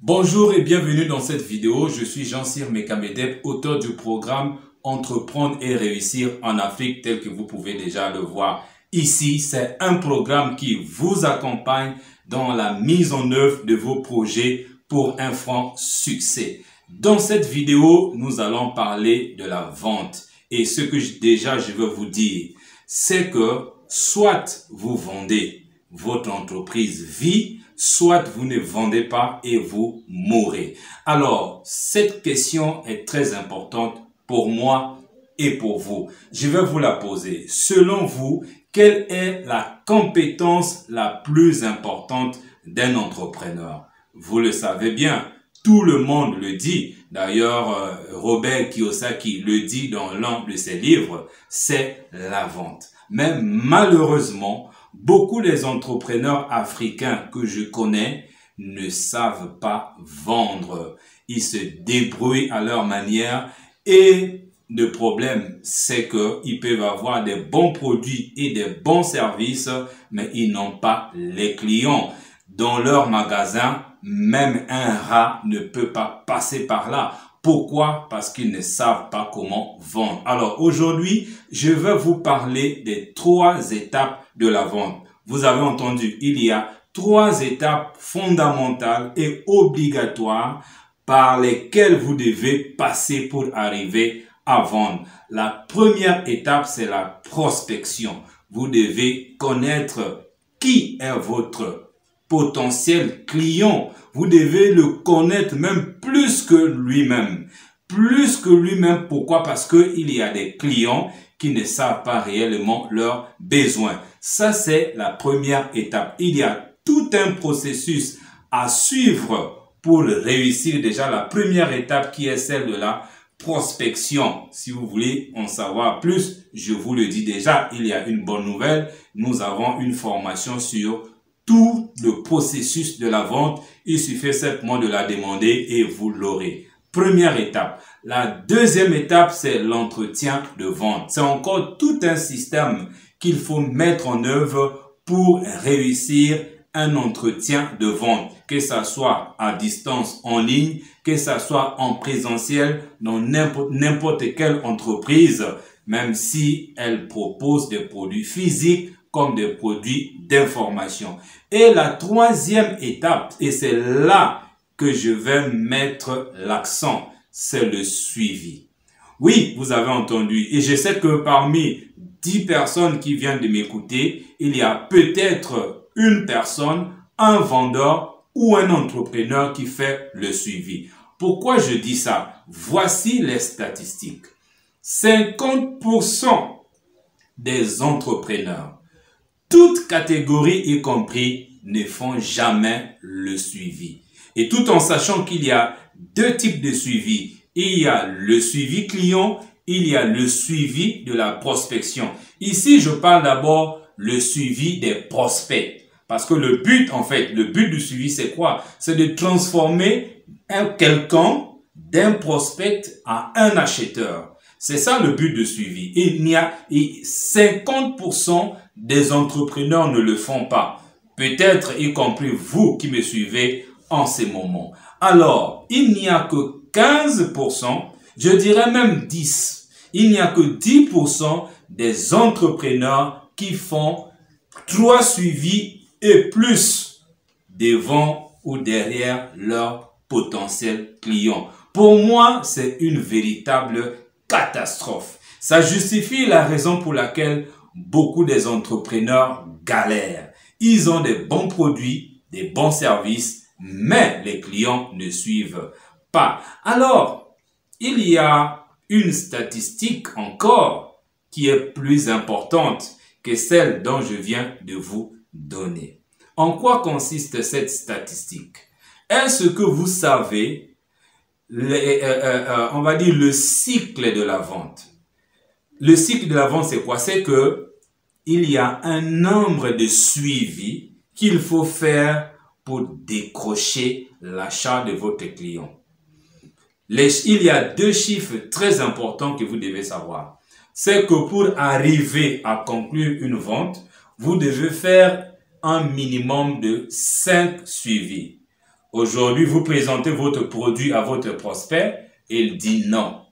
Bonjour et bienvenue dans cette vidéo. Je suis Jean-Cyr Mekamedeb, auteur du programme Entreprendre et réussir en Afrique tel que vous pouvez déjà le voir. Ici, c'est un programme qui vous accompagne dans la mise en œuvre de vos projets pour un franc succès. Dans cette vidéo, nous allons parler de la vente. Et ce que je veux vous dire, c'est que soit vous vendez, votre entreprise vit, soit vous ne vendez pas et vous mourrez. Alors, cette question est très importante pour moi et pour vous. Je vais vous la poser. Selon vous, quelle est la compétence la plus importante d'un entrepreneur? Vous le savez bien, tout le monde le dit. D'ailleurs, Robert Kiyosaki le dit dans l'un de ses livres, c'est la vente. Mais malheureusement, beaucoup des entrepreneurs africains que je connais ne savent pas vendre. Ils se débrouillent à leur manière et le problème, c'est qu'ils peuvent avoir des bons produits et des bons services, mais ils n'ont pas les clients. Dans leur magasin, même un rat ne peut pas passer par là. Pourquoi? Parce qu'ils ne savent pas comment vendre. Alors aujourd'hui, je vais vous parler des 3 étapes de la vente. Vous avez entendu, il y a 3 étapes fondamentales et obligatoires par lesquelles vous devez passer pour arriver à vendre. La première étape, c'est la prospection. Vous devez connaître qui est votre potentiel client. Vous devez le connaître même plus que lui-même. Plus que lui-même, pourquoi? Parce qu'il y a des clients qui ne savent pas réellement leurs besoins. Ça, c'est la première étape. Il y a tout un processus à suivre pour réussir déjà la première étape qui est celle de la prospection. Si vous voulez en savoir plus, je vous le dis déjà, il y a une bonne nouvelle. Nous avons une formation sur tout le processus de la vente. Il suffit simplement de la demander et vous l'aurez. Première étape. La deuxième étape, c'est l'entretien de vente. C'est encore tout un système qu'il faut mettre en œuvre pour réussir un entretien de vente. Que ça soit à distance en ligne, que ça soit en présentiel dans n'importe quelle entreprise, même si elle propose des produits physiques comme des produits d'information. Et la troisième étape, et c'est là que je vais mettre l'accent, c'est le suivi. Oui, vous avez entendu, et je sais que parmi 10 personnes qui viennent de m'écouter, il y a peut-être une personne, un vendeur ou un entrepreneur qui fait le suivi. Pourquoi je dis ça? Voici les statistiques. 50% des entrepreneurs, toutes catégories y compris, ne font jamais le suivi. Et tout en sachant qu'il y a 2 types de suivi. Il y a le suivi client, il y a le suivi de la prospection. Ici, je parle d'abord le suivi des prospects. Parce que le but, en fait, le but du suivi, c'est quoi? C'est de transformer quelqu'un d'un prospect à un acheteur. C'est ça le but du suivi. Il y a 50% des entrepreneurs ne le font pas. Peut-être y compris vous qui me suivez en ces moments. Alors, il n'y a que 15%, je dirais même 10%. Il n'y a que 10% des entrepreneurs qui font 3 suivis et plus devant ou derrière leur potentiel client. Pour moi, c'est une véritable catastrophe. Ça justifie la raison pour laquelle beaucoup des entrepreneurs galèrent. Ils ont des bons produits, des bons services, mais les clients ne suivent pas. Alors, il y a une statistique encore qui est plus importante que celle dont je viens de vous donner. En quoi consiste cette statistique? Est-ce que vous savez, on va dire, le cycle de la vente? Le cycle de la vente, c'est quoi? C'est que il y a un nombre de suivis qu'il faut faire pour décrocher l'achat de votre client. il y a deux chiffres très importants que vous devez savoir. C'est que pour arriver à conclure une vente, vous devez faire un minimum de 5 suivis. Aujourd'hui, vous présentez votre produit à votre prospect, il dit non.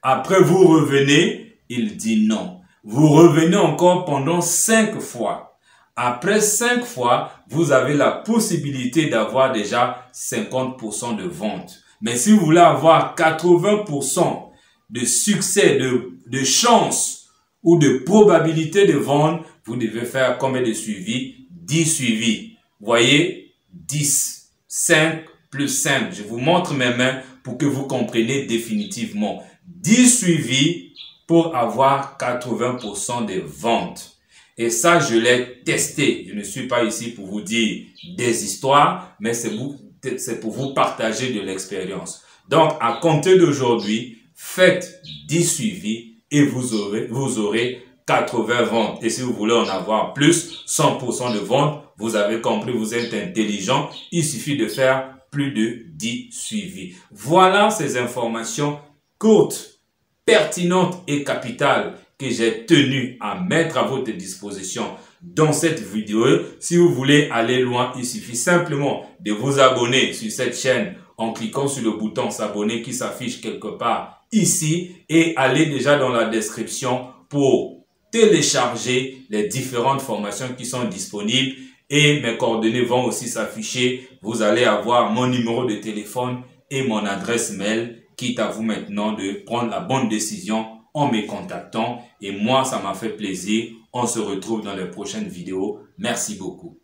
Après, vous revenez, il dit non. Vous revenez encore pendant 5 fois. Après 5 fois, vous avez la possibilité d'avoir déjà 50% de vente. Mais si vous voulez avoir 80% de succès, de chance ou de probabilité de vendre, vous devez faire combien de suivis? 10 suivis. Voyez, 10, 5 plus 5. Je vous montre mes mains pour que vous compreniez définitivement. 10 suivis pour avoir 80% de ventes. Et ça, je l'ai testé. Je ne suis pas ici pour vous dire des histoires, mais c'est pour vous partager de l'expérience. Donc, à compter d'aujourd'hui, faites 10 suivis et vous aurez 80 ventes. Et si vous voulez en avoir plus, 100% de ventes, vous avez compris, vous êtes intelligent. Il suffit de faire plus de 10 suivis. Voilà ces informations courtes, pertinentes et capitales que j'ai tenu à mettre à votre disposition dans cette vidéo. Si vous voulez aller loin, il suffit simplement de vous abonner sur cette chaîne en cliquant sur le bouton s'abonner qui s'affiche quelque part ici et aller déjà dans la description pour télécharger les différentes formations qui sont disponibles et mes coordonnées vont aussi s'afficher. Vous allez avoir mon numéro de téléphone et mon adresse mail, quitte à vous maintenant de prendre la bonne décision en me contactant. Et moi, ça m'a fait plaisir. On se retrouve dans les prochaines vidéos. Merci beaucoup.